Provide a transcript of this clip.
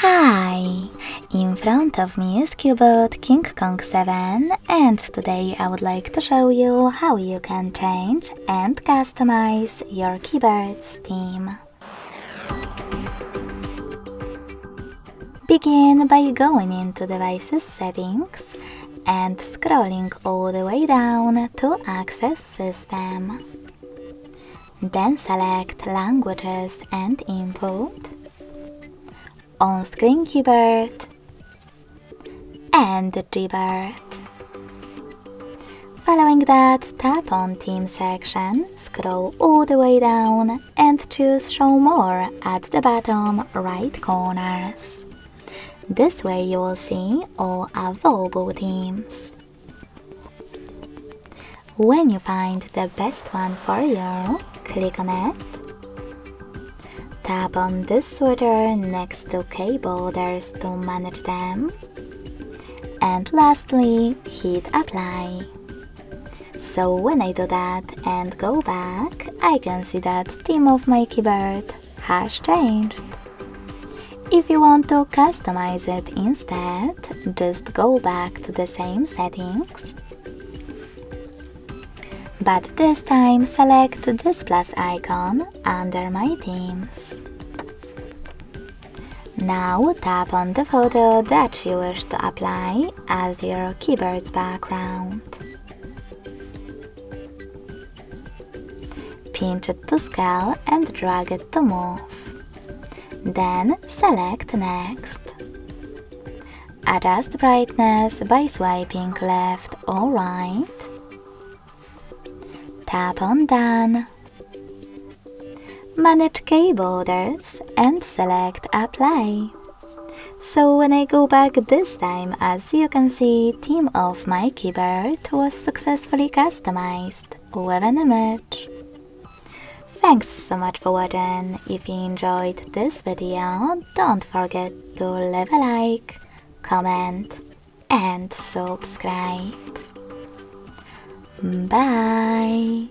Hi! In front of me is CUBOT King Kong 7 and today I would like to show you how you can change and customize your keyboard's theme. Begin by going into Devices Settings and scrolling all the way down to Access System. Then select Languages and Input, On-Screen Keyboard and Keyboard. Following that, tap on Theme section, scroll all the way down and choose Show More at the bottom right corners. This way you will see all available themes. When you find the best one for you, click on it. Tap on this switcher next to keyboards to manage them. And lastly, hit Apply. So when I do that and go back, I can see that theme of my keyboard has changed. If you want to customize it instead, just go back to the same settings. But this time select this plus icon under My Themes. Now tap on the photo that you wish to apply as your keyboard's background. Pinch it to scale and drag it to move. Then select Next. Adjust brightness by swiping left or right. Tap on Done. Manage keyboards and select Apply. So when I go back this time, as you can see, theme of my keyboard was successfully customized with an image. Thanks so much for watching. If you enjoyed this video, don't forget to leave a like, comment and subscribe. Bye!